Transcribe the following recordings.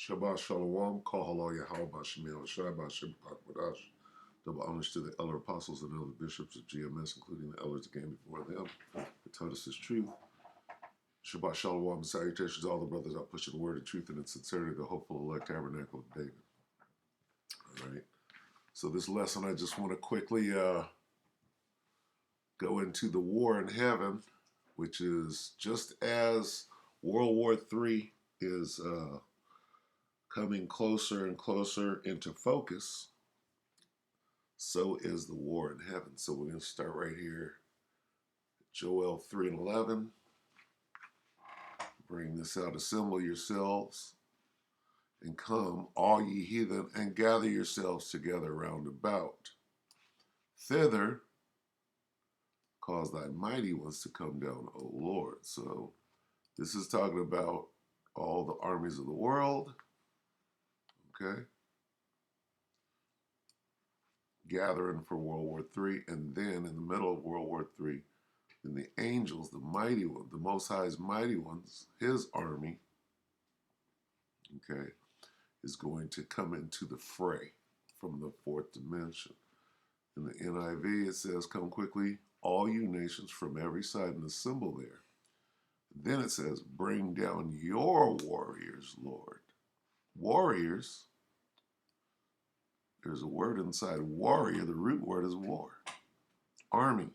Shabbat Shalom, Kahala Yahweh Bashemel Shai Bashem Pakmadash. Double honors to the elder apostles and elder bishops of GMS, including the elders that came before them, who taught us his truth. Shabbat Shalom and salutations to all the brothers out pushing the word of truth and in sincerity, the hopeful elect tabernacle of David. All right. So this lesson, I just want to quickly go into the war in heaven, which is just as World War III is coming closer and closer into focus, so is the war in heaven. So we're going to start right here. Joel 3:11. Bring this out. Assemble yourselves and come, all ye heathen, and gather yourselves together round about. Thither cause thy mighty ones to come down, O Lord. So this is talking about all the armies of the world. Okay. Gathering for World War III, and then in the middle of World War III, then the angels, the mighty ones, the Most High's mighty ones, his army, okay, is going to come into the fray from the fourth dimension. In the NIV, it says, come quickly, all you nations from every side, and assemble there. Then it says, bring down your warriors, Lord. Warriors, there's a word inside warrior, the root word is war. Army.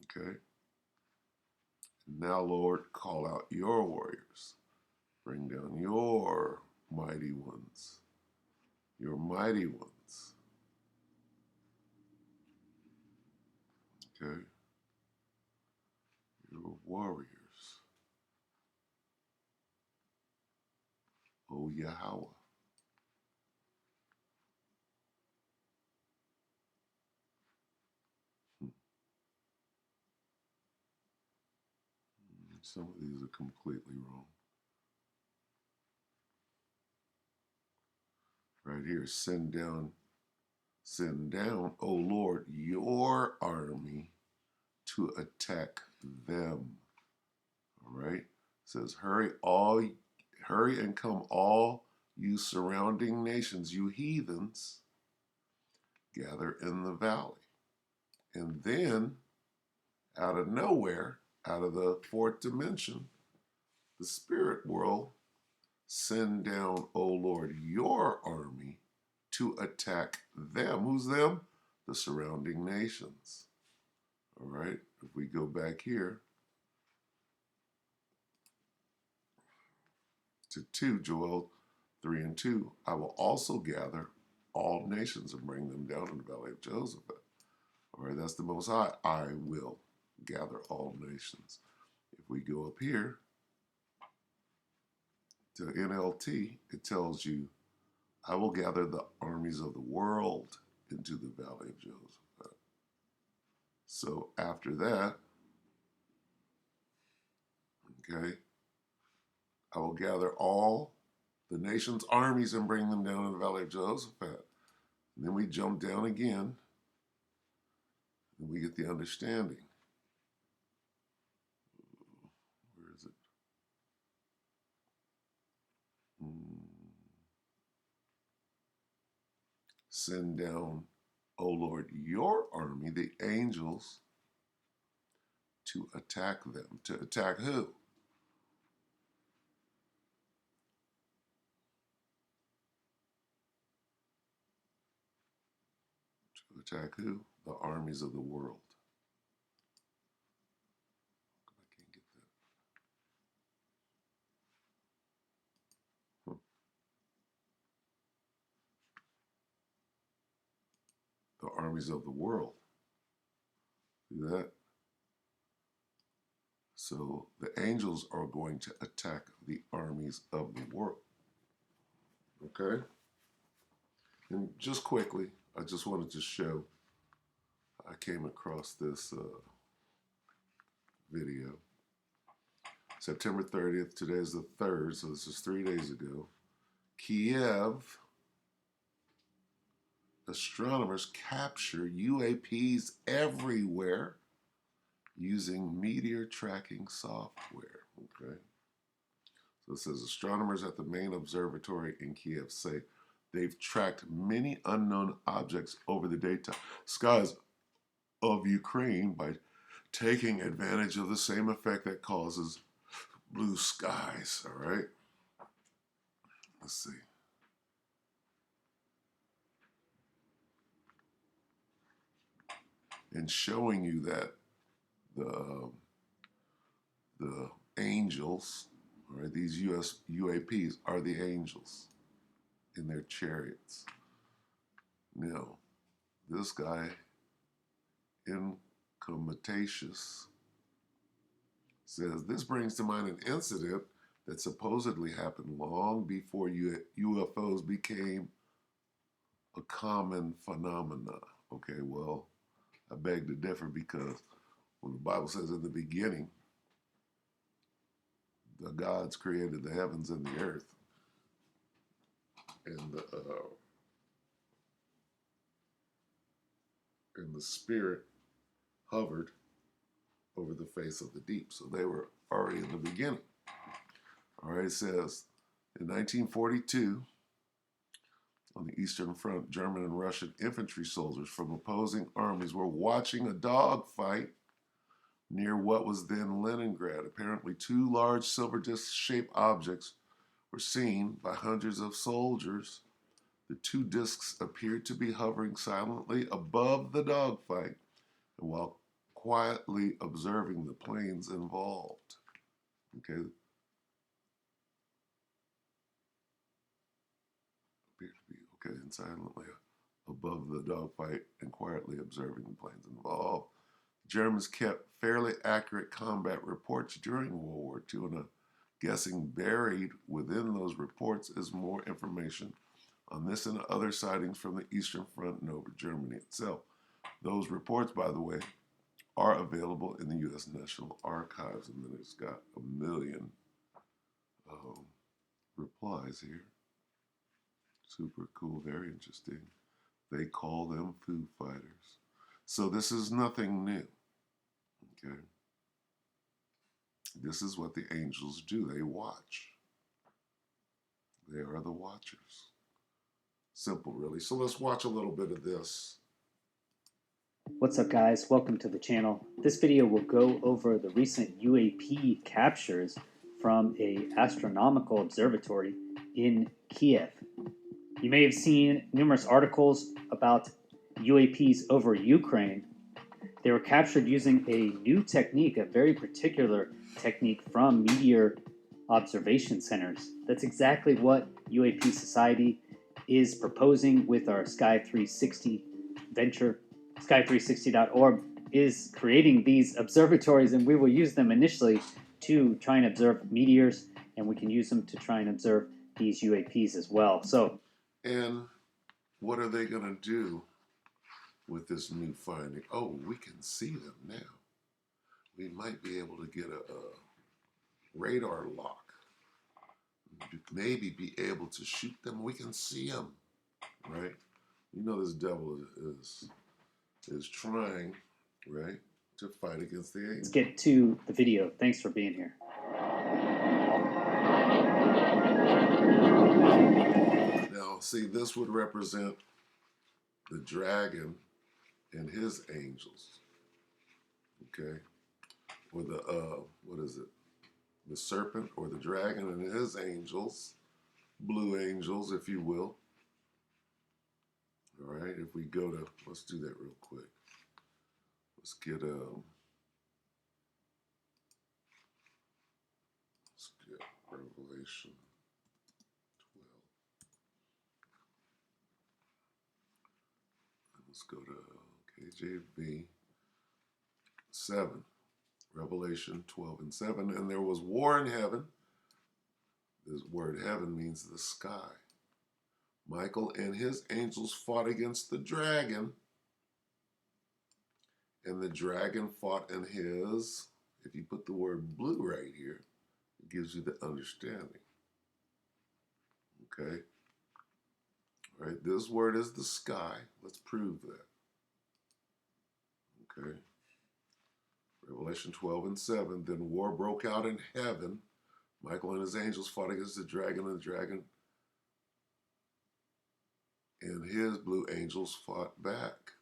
Okay. Now, Lord, call out your warriors. Bring down your mighty ones. Your mighty ones. Okay. Your warriors. O Yahweh. Some of these are completely wrong. Right here, send down, O Lord, your army to attack them. All right? It says, hurry and come all you surrounding nations, you heathens, gather in the valley. And then, out of nowhere, out of the fourth dimension, the spirit world, send down, O Lord, your army to attack them. Who's them? The surrounding nations. All right, if we go back here to 2, Joel 3:2, I will also gather all nations and bring them down in the valley of Jehoshaphat. All right, that's the Most High. I will gather all nations. If we go up here to NLT, it tells you, I will gather the armies of the world into the valley of Jehoshaphat. So after that, okay, I will gather all the nation's armies and bring them down in the valley of Jehoshaphat. And then we jump down again, and we get the understanding. Where is it? Send down, O Lord, your army, the angels, to attack them. To attack who? To attack who? The armies of the world. I can't get that. The armies of the world. See that? So the angels are going to attack the armies of the world. Okay? And just quickly, I just wanted to show, I came across this video. September 30th, today is the 3rd, so this is 3 days ago. Kiev astronomers capture UAPs everywhere using meteor tracking software. Okay, So it says astronomers at the main observatory in Kiev say they've tracked many unknown objects over the daytime skies of Ukraine by taking advantage of the same effect that causes blue skies. All right. Let's see. And showing you that the angels, all right, these UAPs are the angels in their chariots. Now, this guy, Incomatatius, says this brings to mind an incident that supposedly happened long before UFOs became a common phenomena. Okay, well, I beg to differ because when the Bible says in the beginning, the gods created the heavens and the earth, and the spirit hovered over the face of the deep. So they were already in the beginning. All right, it says in 1942, on the Eastern Front, German and Russian infantry soldiers from opposing armies were watching a dogfight near what was then Leningrad. Apparently, two large silver disc-shaped objects were seen by hundreds of soldiers. The two discs appeared to be hovering silently above the dogfight, and while quietly observing the planes involved. Okay. Appeared to be okay, and silently above the dogfight and quietly observing the planes involved. Germans kept fairly accurate combat reports during World War II, and I'm guessing buried within those reports is more information on this and other sightings from the Eastern Front and over Germany itself. Those reports, by the way, are available in the U.S. National Archives, and then it's got a million replies here. Super cool, very interesting. They call them Foo Fighters. So this is nothing new, okay? This is what the angels do. They watch. They are the watchers. Simple, really. So let's watch a little bit of this. What's up, guys? Welcome to the channel. This video will go over the recent UAP captures from an astronomical observatory in Kiev. You may have seen numerous articles about UAPs over Ukraine. They were captured using a new technique, a very particular technique from meteor observation centers. That's exactly what UAP Society is proposing with our Sky 360 venture. Sky360.org is creating these observatories, and we will use them initially to try and observe meteors, and we can use them to try and observe these UAPs as well. And what are they going to do with this new finding? Oh, we can see them now. We might be able to get a radar lock. Maybe be able to shoot them. We can see them, right? You know this devil is trying, right, to fight against the angels. Let's get to the video. Thanks for being here. Now, see, this would represent the dragon and his angels, okay? Or the, what is it? The serpent or the dragon and his angels, blue angels, if you will. All right, if we go to, let's do that real quick. Let's get Revelation 12. Let's go to KJV 7. Revelation 12 and 7. And there was war in heaven. This word heaven means the sky. Michael and his angels fought against the dragon. And the dragon fought in his, if you put the word blue right here, it gives you the understanding. Okay? All right, this word is the sky. Let's prove that. Okay? Revelation 12 and 7. Then war broke out in heaven. Michael and his angels fought against the dragon, and the dragon and his blue angels fought back.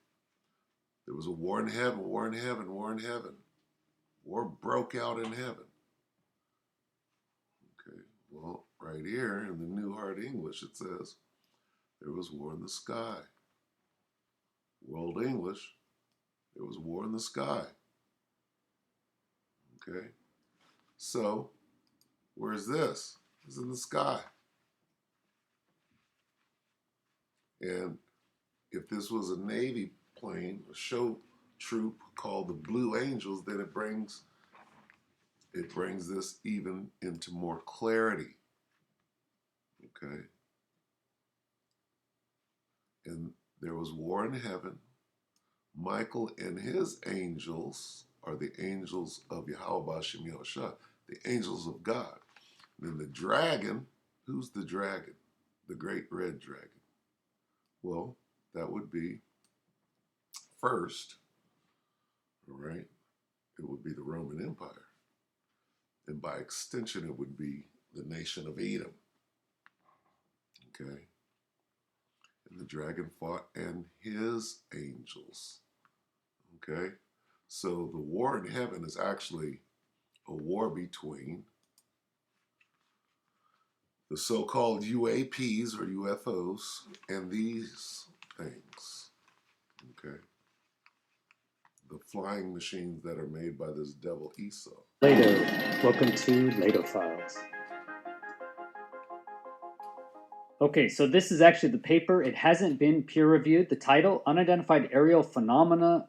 There was a war in heaven, war in heaven, war in heaven. War broke out in heaven. Okay, well, right here in the New Hard English, it says there was war in the sky. World English, there was war in the sky. Okay, so where's this? It's in the sky. And if this was a Navy plane, a show troop called the Blue Angels, then it brings this even into more clarity. Okay. And there was war in heaven. Michael and his angels are the angels of Yahweh Bashem Yahushua, the angels of God. And then the dragon, who's the dragon? The great red dragon. Well, that would be first, all right? It would be the Roman Empire. And by extension, it would be the nation of Edom. Okay? And the dragon fought and his angels. Okay? So the war in heaven is actually a war between the so-called UAPs or UFOs and these things. Okay? The flying machines that are made by this devil Esau. Lato, welcome to Lato Files. Okay, so this is actually the paper. It hasn't been peer-reviewed. The title, Unidentified Aerial Phenomena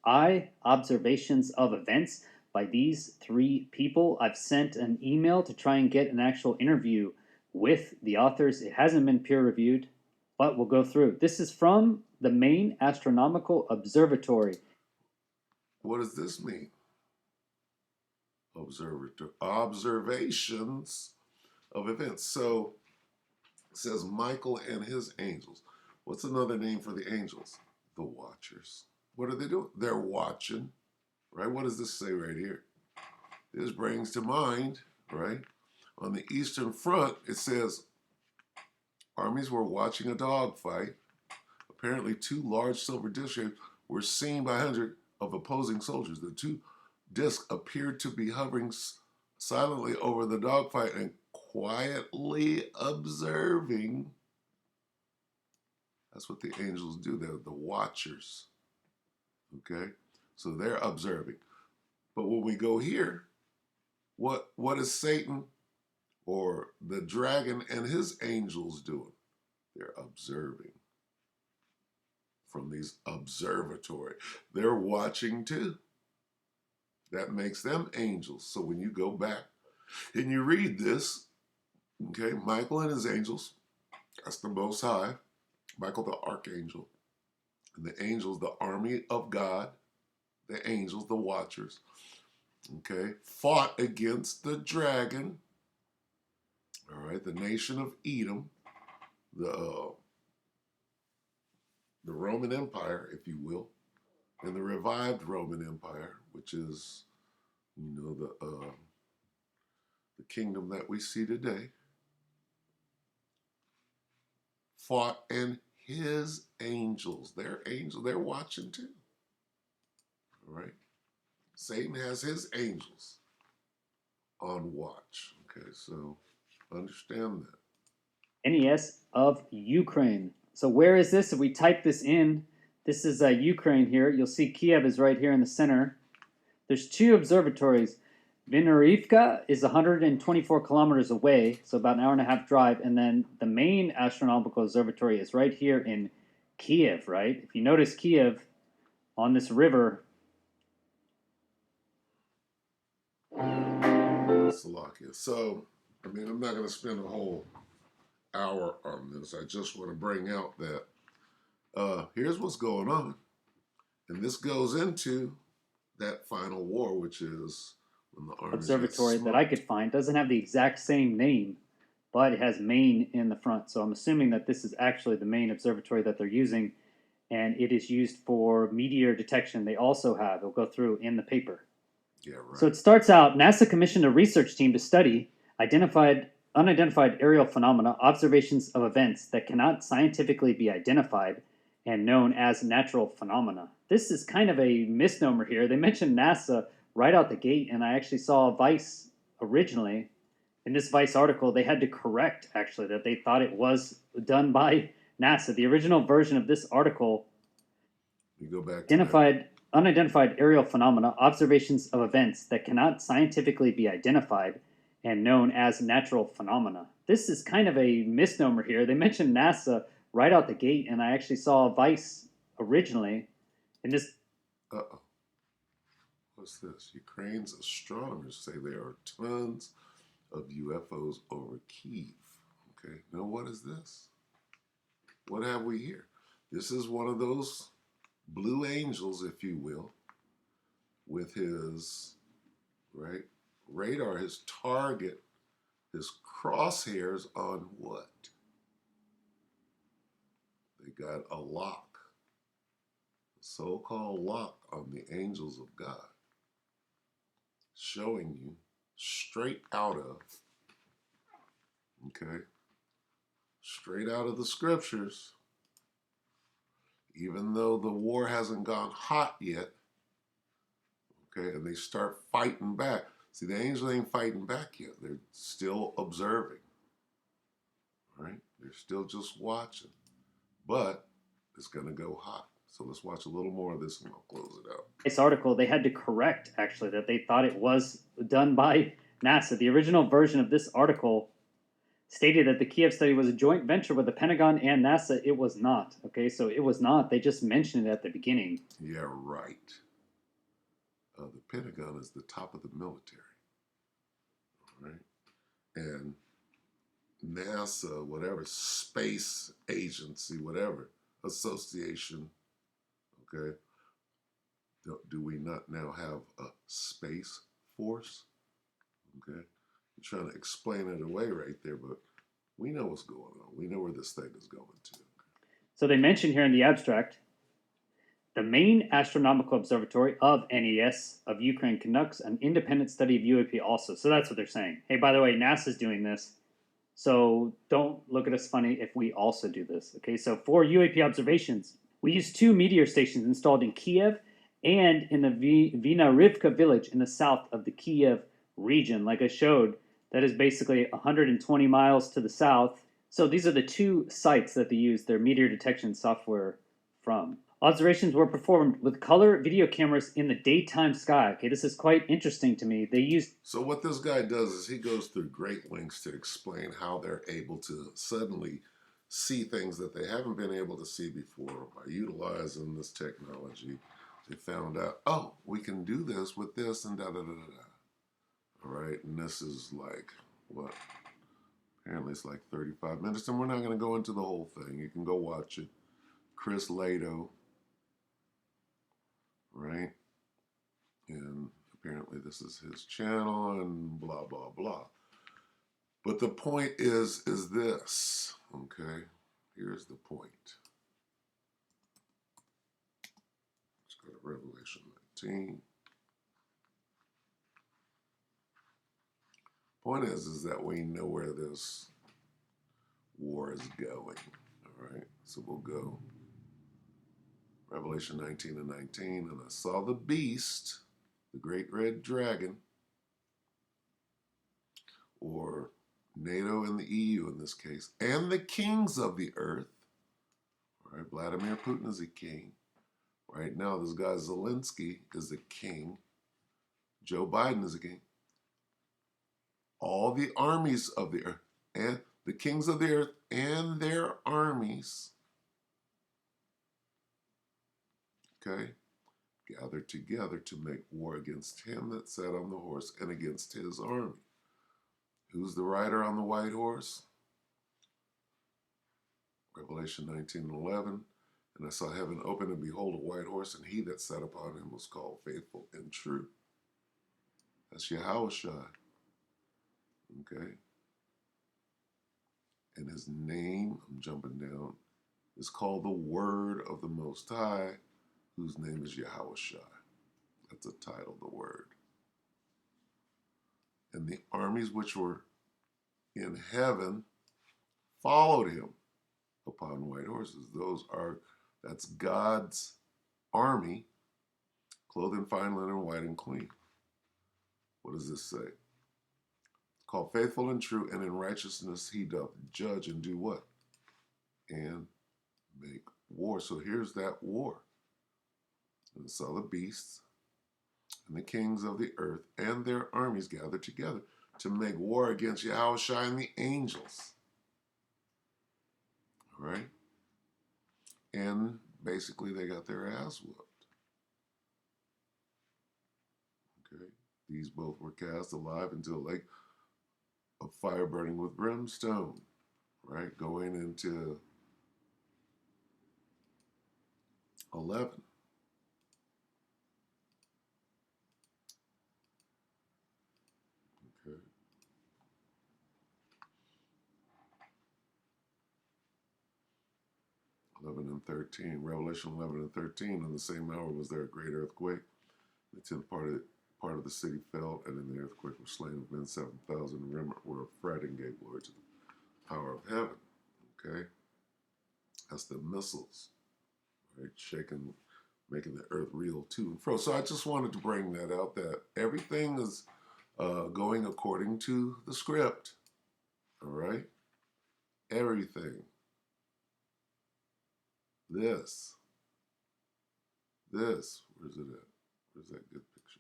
I, Observations of Events by these three people. I've sent an email to try and get an actual interview with the authors. It hasn't been peer-reviewed, but we'll go through. This is from the Maine Astronomical Observatory. What does this mean? Observations of events. So it says Michael and his angels. What's another name for the angels? The watchers. What are they doing? They're watching, right? What does this say right here? This brings to mind, right? On the Eastern Front, it says armies were watching a dogfight. Apparently, two large silver disc shapes were seen by hundreds of opposing soldiers. The two discs appeared to be hovering silently over the dogfight and quietly observing. That's what the angels do. They're the watchers. Okay? So they're observing. But when we go here, what is Satan or the dragon and his angels doing? They're observing from these observatory. They're watching too. That makes them angels. So when you go back and you read this, okay, Michael and his angels, that's the Most High, Michael the Archangel, and the angels, the army of God, the angels, the watchers, okay, fought against the dragon, all right, the nation of Edom, the Roman Empire, if you will, and the revived Roman Empire, which is, the kingdom that we see today, fought and his angels. They're angels. They're watching too. All right. Satan has his angels on watch. Okay, so understand that. NES of Ukraine. So where is this? If we type this in, this is Ukraine here. You'll see Kiev is right here in the center. There's two observatories. Vinarivka is 124 kilometers away, so about an hour and a half drive. And then the main astronomical observatory is right here in Kiev, right? If you notice Kiev on this river. Slovakia. So, I'm not going to spend a whole hour on this. I just want to bring out that here's what's going on. And this goes into that final war, which is when the armies Observatory that I could find doesn't have the exact same name, but it has Maine in the front. So I'm assuming that this is actually the main observatory that they're using, and it is used for meteor detection. They also have, it'll go through in the paper. Yeah, right. So it starts out, NASA commissioned a research team to study unidentified aerial phenomena, observations of events that cannot scientifically be identified and known as natural phenomena. This is kind of a misnomer here. They mentioned NASA right out the gate, and I actually saw Vice originally. In this Vice article, they had to correct actually that they thought it was done by NASA. The original version of this article You go back to that. unidentified aerial phenomena, observations of events that cannot scientifically be identified and known as natural phenomena. This is kind of a misnomer here. They mentioned NASA right out the gate, and I actually saw Vice originally. In this, Uh-oh. What's this? Ukraine's astronomers say there are tons of UFOs over Kyiv. Okay, now what is this? What have we here? This is one of those blue angels, if you will, with his right radar, his target, his crosshairs on what? They got a lock, a so-called lock on the angels of God, showing you straight out of, okay, straight out of the scriptures, even though the war hasn't gone hot yet, okay, and they start fighting back. See, the angels ain't fighting back yet. They're still observing, right? They're still just watching, but it's going to go hot. So let's watch a little more of this and I'll close it out. this article, they had to correct actually that they thought it was done by NASA. The original version of this article stated that the Kiev study was a joint venture with the Pentagon and NASA. It was not. Okay, so it was not. They just mentioned it at the beginning. Yeah, right. The Pentagon is the top of the military, right? And NASA, whatever, space agency, whatever, association, okay? Do we not now have a space force? Okay? You're trying to explain it away right there, but we know what's going on. We know where this thing is going to. So they mentioned here in the abstract, the main astronomical observatory of NES of Ukraine conducts an independent study of UAP also. So that's what they're saying. Hey, by the way, NASA's doing this. So don't look at us funny if we also do this. Okay, so for UAP observations, we use 2 meteor stations installed in Kiev and in the Vinarivka village in the south of the Kiev region. Like I showed, that is basically 120 miles to the south. So these are the 2 sites that they use their meteor detection software from. Observations were performed with color video cameras in the daytime sky. Okay, this is quite interesting to me. They used. So what this guy does is he goes through great lengths to explain how they're able to suddenly see things that they haven't been able to see before by utilizing this technology. They found out, oh, we can do this with this and da da da da da. All right, and this is like what? Apparently it's like 35 minutes, and we're not going to go into the whole thing. You can go watch it. Chris Lato, right? And apparently this is his channel and blah, blah, blah. But the point is this, okay? Here's the point. Let's go to Revelation 19. Point is that we know where this war is going, all right? So we'll go Revelation 19 and 19, and I saw the beast, the great red dragon, or NATO and the EU in this case, and the kings of the earth. All right, Vladimir Putin is a king. Right now, this guy Zelensky is a king. Joe Biden is a king. All the armies of the earth, and the kings of the earth and their armies, okay, gathered together to make war against him that sat on the horse and against his army. Who's the rider on the white horse? Revelation 19 and 11. And I saw heaven open, and behold, a white horse, and he that sat upon him was called Faithful and True. That's Yahushua. Okay? And his name, I'm jumping down, is called the Word of the Most High, whose name is Yahushua. That's the title, the Word. And the armies which were in heaven followed him upon white horses. That's God's army, clothed in fine linen, white and clean. What does this say? Called faithful and true, and in righteousness he doth judge and do what? And make war. So here's that war. And saw the beasts and the kings of the earth and their armies gathered together to make war against Yahushua and the angels. All right? And basically they got their ass whooped. Okay? These both were cast alive into a lake of fire burning with brimstone. Right? Going into 11. Okay. 11 and 13. Revelation 11 and 13. In the same hour was there a great earthquake. The tenth part of the city fell, and in the earthquake were slain of men 7,000. And remnant were afraid and gave glory to the power of heaven. Okay? That's the missiles, right? Shaking, making the earth reel to and fro. So I just wanted to bring that out, that everything is going according to the script. All right? Everything. This. Where's it at? Where's that good picture?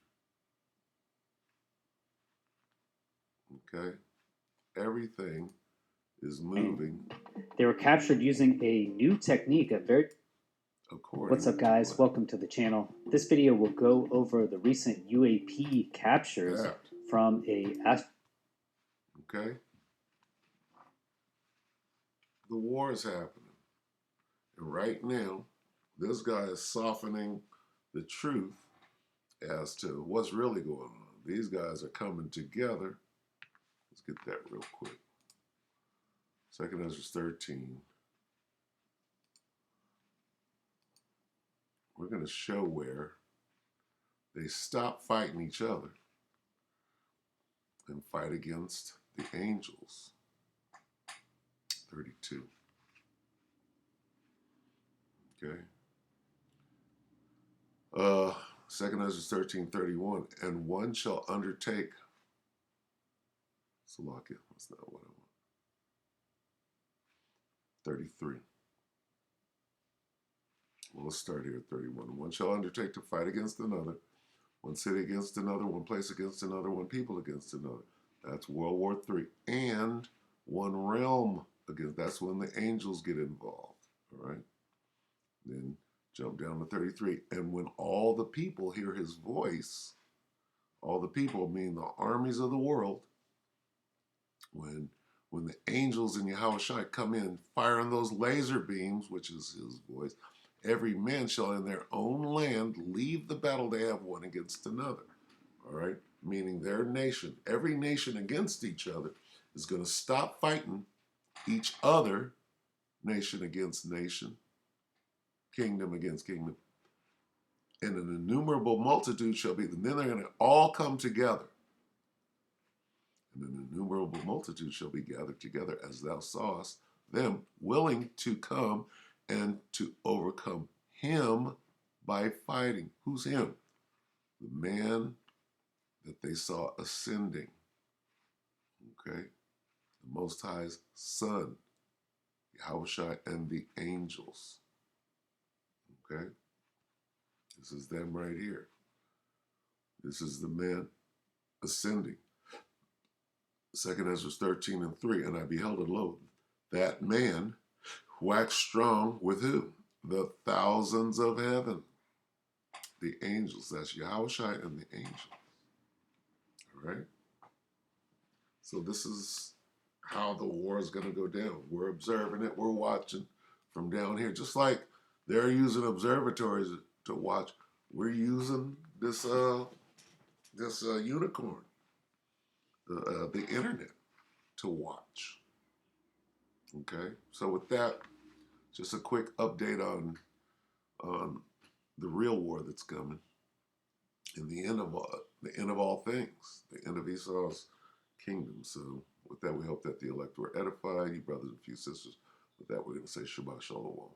Okay? Everything is moving. They were captured using a new technique, According What's up, guys? Welcome to the channel. This video will go over the recent UAP captures from a... Okay? The war is happening. And right now, this guy is softening the truth as to what's really going on. These guys are coming together. Let's get that real quick. 2 Ezra 13. We're going to show where they stop fighting each other and fight against the angels. 32. Okay. 2 Ezra 13:31. And one shall undertake. Salakia, that's not what I want. 33. Well, let's start here at 31. One shall undertake to fight against another, one city against another, one place against another, one people against another. That's World War III. And one realm against. That's when the angels get involved. All right. Then jump down to 33. And when all the people hear his voice, all the people mean the armies of the world, when the angels in Yahushua come in, firing those laser beams, which is his voice, every man shall in their own land leave the battle they have one against another. All right? Meaning their nation, every nation against each other is going to stop fighting each other, nation against nation, kingdom against kingdom. And an innumerable multitude shall be, and then they're going to all come together. And an innumerable multitude shall be gathered together, as thou sawest them, willing to come and to overcome him by fighting. Who's him? The man that they saw ascending. Okay? The Most High's Son, Yahushua, and the angels. Okay? This is them right here. This is the man ascending. 2 Ezra 13 and 3. And I beheld it, lo, that man waxed strong with who? The thousands of heaven. The angels. That's Yahushua and the angels. All right? So this is how the war is going to go down. We're observing it. We're watching from down here. Just like they're using observatories to watch, we're using this unicorn, the internet, to watch. Okay? So with that, just a quick update on the real war that's coming, and the end of all things, the end of Esau's kingdom. So with that, we hope that the elect were edified. You brothers and few sisters, with that, we're going to say Shabbat Shalom.